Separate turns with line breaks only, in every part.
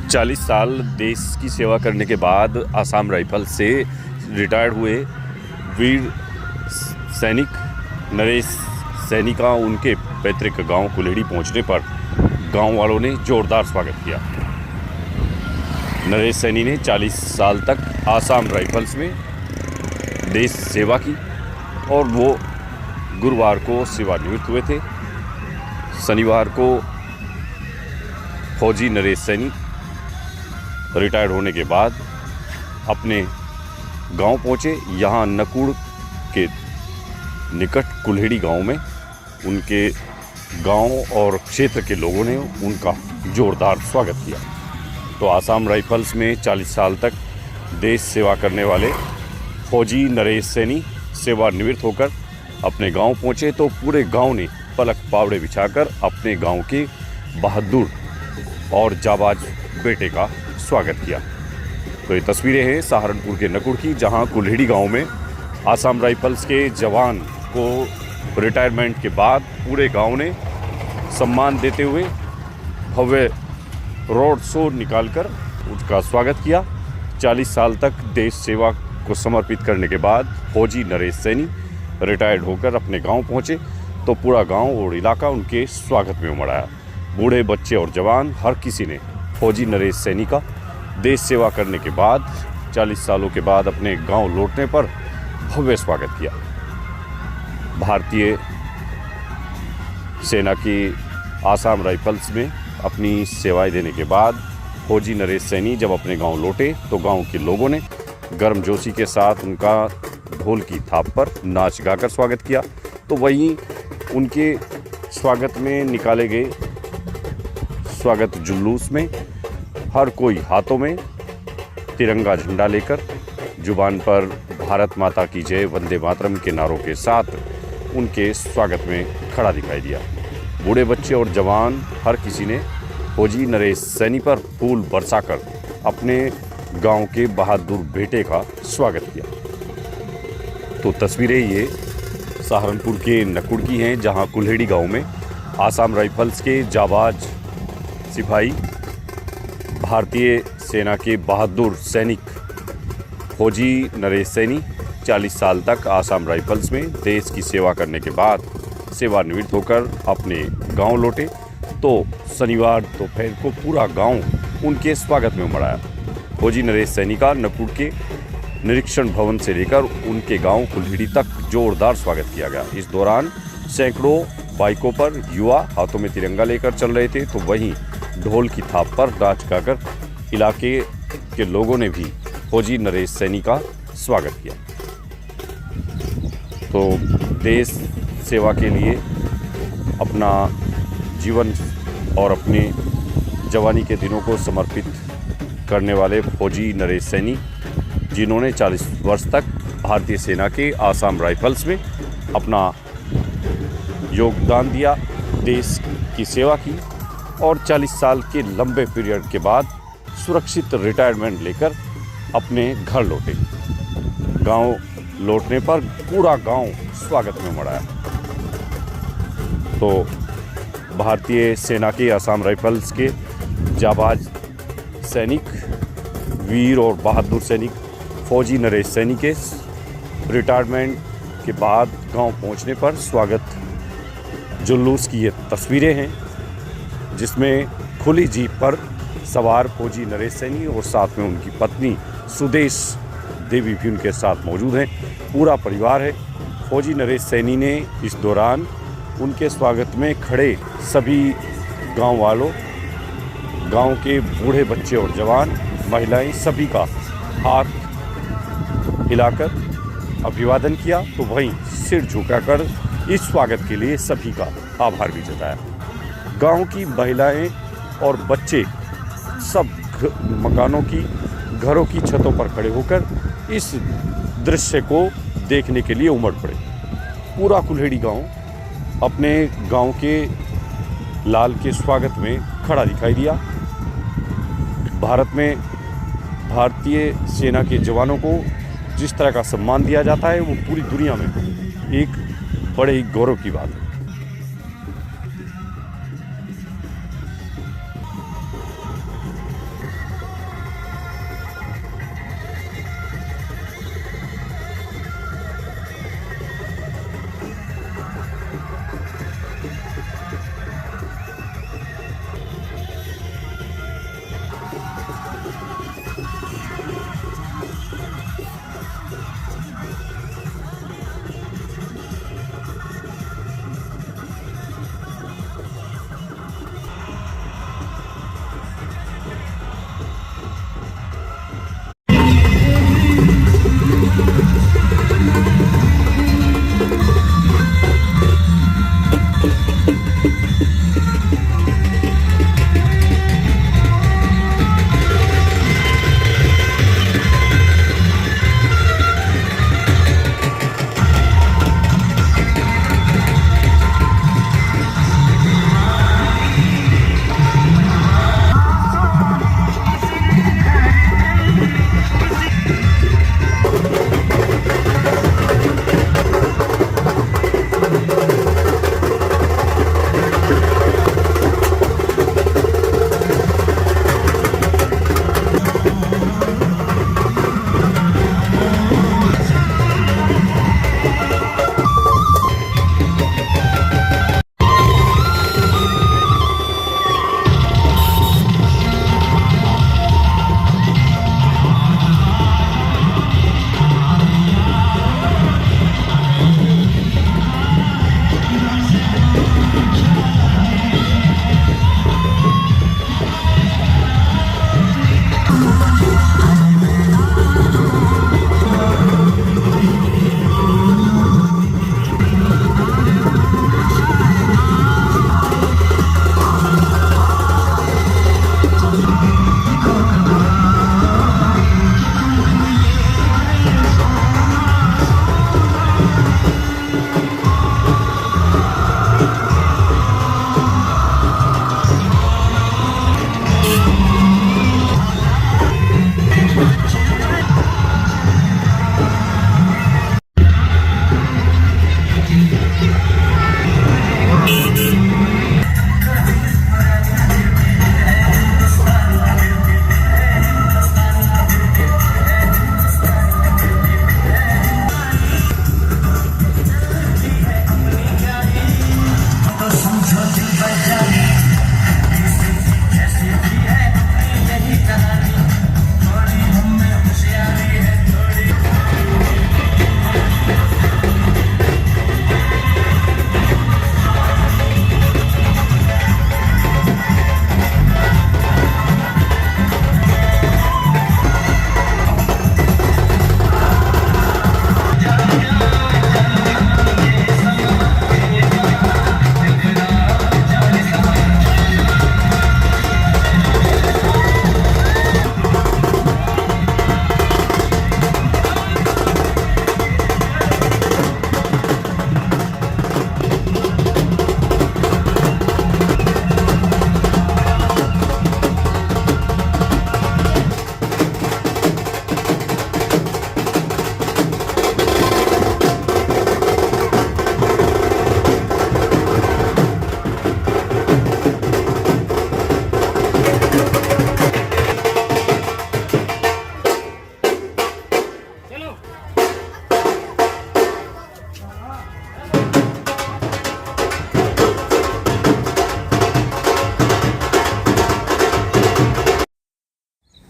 40 साल देश की सेवा करने के बाद आसाम राइफल से रिटायर्ड हुए वीर सैनिक नरेश सैनी का उनके पैतृक गांव कुल्हेड़ी पहुंचने पर गांव वालों ने जोरदार स्वागत किया। नरेश सैनी ने 40 साल तक आसाम राइफल्स में देश सेवा की और वो गुरुवार को सेवानिवृत्त हुए थे। शनिवार को फौजी नरेश सैनी रिटायर्ड होने के बाद अपने गांव पहुंचे। यहां नकुड़ के निकट कुल्हेड़ी गांव में उनके गांव और क्षेत्र के लोगों ने उनका जोरदार स्वागत किया। तो आसाम राइफल्स में 40 साल तक देश सेवा करने वाले फौजी नरेश सैनी सेवानिवृत्त होकर अपने गांव पहुंचे तो पूरे गांव ने पलक पावड़े बिछाकर अपने गांव के बहादुर और जाबाज बेटे का स्वागत किया। तो ये तस्वीरें हैं सहारनपुर के नकुड़ की, जहां कुल्हेड़ी गांव में आसाम राइफल्स के जवान को रिटायरमेंट के बाद पूरे गांव ने सम्मान देते हुए भव्य रोड शो निकालकर उसका स्वागत किया। 40 साल तक देश सेवा को समर्पित करने के बाद फौजी नरेश सैनी रिटायर्ड होकर अपने गांव पहुंचे तो पूरा गांव और इलाका उनके स्वागत में उमड़ आया। बूढ़े, बच्चे और जवान हर किसी ने फौजी नरेश सैनी का देश सेवा करने के बाद 40 सालों के बाद अपने गांव लौटने पर भव्य स्वागत किया। भारतीय सेना की आसाम राइफल्स में अपनी सेवाएं देने के बाद फौजी नरेश सैनी जब अपने गांव लौटे तो गांव के लोगों ने गर्मजोशी के साथ उनका ढोल की थाप पर नाच गाकर स्वागत किया। तो वहीं उनके स्वागत में निकाले गए स्वागत जुलूस में हर कोई हाथों में तिरंगा झंडा लेकर जुबान पर भारत माता की जय, वंदे मातरम के नारों के साथ उनके स्वागत में खड़ा दिखाई दिया। बूढ़े, बच्चे और जवान हर किसी ने फौजी नरेश सैनी पर फूल बरसाकर अपने गांव के बहादुर बेटे का स्वागत किया। तो तस्वीरें ये सहारनपुर के नकुड़ की हैं, जहां कुल्हेड़ी गांव में आसाम राइफल्स के जाबाज सिपाही, भारतीय सेना के बहादुर सैनिक फौजी नरेश सैनी 40 साल तक आसाम राइफल्स में देश की सेवा करने के बाद सेवानिवृत्त होकर अपने गांव लौटे तो शनिवार दोपहर को पूरा गांव उनके स्वागत में उमड़ आया। फौजी नरेश सैनी का नकुड़ के निरीक्षण भवन से लेकर उनके गांव कुल्हेड़ी तक जोरदार स्वागत किया गया। इस दौरान सैकड़ों बाइकों पर युवा हाथों में तिरंगा लेकर चल रहे थे तो वहीं ढोल की थाप पर नाच गाकर इलाके के लोगों ने भी फौजी नरेश सैनी का स्वागत किया। तो देश सेवा के लिए अपना जीवन और अपने जवानी के दिनों को समर्पित करने वाले फौजी नरेश सैनी, जिन्होंने 40 वर्ष तक भारतीय सेना के आसाम राइफल्स में अपना योगदान दिया, देश की सेवा की और 40 साल के लंबे पीरियड के बाद सुरक्षित रिटायरमेंट लेकर अपने घर लौटे। गांव लौटने पर पूरा गांव स्वागत में उमड़ आया। तो भारतीय सेना के आसाम राइफल्स के जाबाज सैनिक, वीर और बहादुर सैनिक फौजी नरेश सैनी के रिटायरमेंट के बाद गांव पहुंचने पर स्वागत जुलूस की ये तस्वीरें हैं, जिसमें खुली जीप पर सवार फौजी नरेश सैनी और साथ में उनकी पत्नी सुदेश देवी भी उनके साथ मौजूद हैं। पूरा परिवार है। फौजी नरेश सैनी ने इस दौरान उनके स्वागत में खड़े सभी गांव वालों, गांव के बूढ़े, बच्चे और जवान, महिलाएं सभी का हाथ हिलाकर अभिवादन किया तो वहीं सिर झुकाकर इस स्वागत के लिए सभी का आभार भी जताया। गांव की महिलाएं और बच्चे सब मकानों की, घरों की छतों पर खड़े होकर इस दृश्य को देखने के लिए उमड़ पड़े। पूरा कुल्हेड़ी गांव अपने गांव के लाल के स्वागत में खड़ा दिखाई दिया। भारत में भारतीय सेना के जवानों को जिस तरह का सम्मान दिया जाता है वो पूरी दुनिया में एक बड़े ही गौरव की बात है।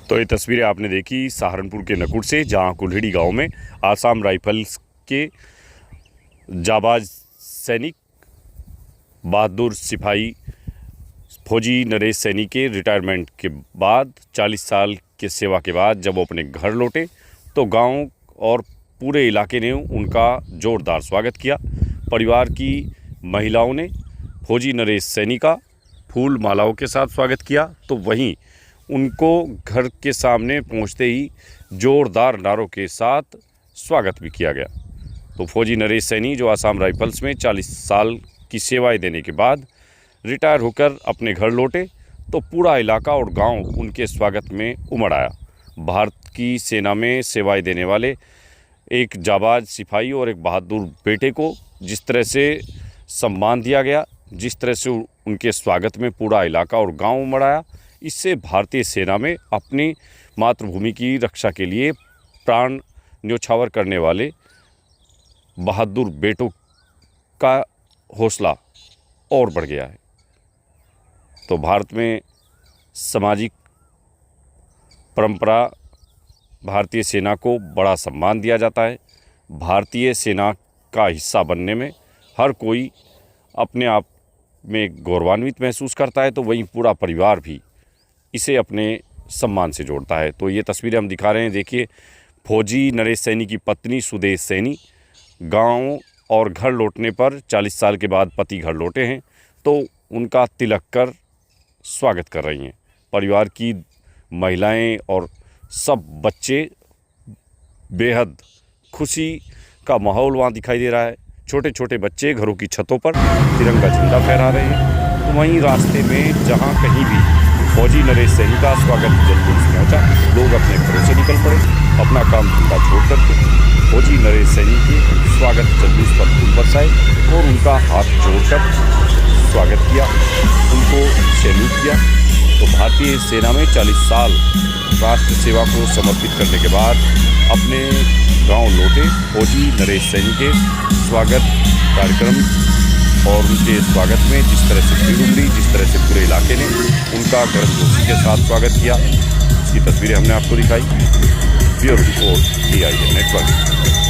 तो ये तस्वीरें आपने देखी सहारनपुर के नकुड़ से, जहां कुल्हिड़ी गांव में आसाम राइफल्स के जाबाज सैनिक बहादुर सिपाही फौजी नरेश सैनी के रिटायरमेंट के बाद 40 साल के सेवा के बाद जब वो अपने घर लौटे तो गांव और पूरे इलाके ने उनका जोरदार स्वागत किया। परिवार की महिलाओं ने फौजी नरेश सैनी का फूल मालाओं के साथ स्वागत किया, तो वहीं उनको घर के सामने पहुंचते ही जोरदार नारों के साथ स्वागत भी किया गया। तो फौजी नरेश सैनी जो आसाम राइफल्स में 40 साल की सेवाएं देने के बाद रिटायर होकर अपने घर लौटे तो पूरा इलाका और गांव उनके स्वागत में उमड़ आया। भारत की सेना में सेवाएं देने वाले एक जाबाज सिपाही और एक बहादुर बेटे को जिस तरह से सम्मान दिया गया, जिस तरह से उनके स्वागत में पूरा इलाका और गांव उमड़ आया, इससे भारतीय सेना में अपनी मातृभूमि की रक्षा के लिए प्राण न्योछावर करने वाले बहादुर बेटों का हौसला और बढ़ गया है। तो भारत में सामाजिक परंपरा भारतीय सेना को बड़ा सम्मान दिया जाता है। भारतीय सेना का हिस्सा बनने में हर कोई अपने आप में गौरवान्वित महसूस करता है, तो वहीं पूरा परिवार भी इसे अपने सम्मान से जोड़ता है। तो ये तस्वीरें हम दिखा रहे हैं, देखिए फौजी नरेश सैनी की पत्नी सुदेश सैनी गांव और घर लौटने पर 40 साल के बाद पति घर लौटे हैं तो उनका तिलक कर स्वागत कर रही हैं। परिवार की महिलाएं और सब बच्चे बेहद खुशी का माहौल वहाँ दिखाई दे रहा है। छोटे छोटे बच्चे घरों की छतों पर तिरंगा झंडा फहरा रहे हैं। तो वहीं रास्ते में जहाँ कहीं भी फौजी नरेश सैनी का स्वागत जल्लूस पहुँचा, लोग अपने घरों से निकल पड़े, अपना काम धंधा छोड़ करके फौजी नरेश सैनी के स्वागत जल्लूस पर फूल बरसाए और उनका हाथ जोड़कर स्वागत किया, उनको सैल्यूट किया। तो भारतीय सेना में 40 साल राष्ट्र सेवा को समर्पित करने के बाद अपने गांव लौटे फौजी नरेश सैनी के स्वागत कार्यक्रम और उनके स्वागत में जिस तरह से भीड़ उमड़ी, जिस तरह से पूरे इलाके ने उनका गर्मजोशी के साथ स्वागत किया, इसकी तस्वीरें हमने आपको दिखाई। Bureau report TIN network.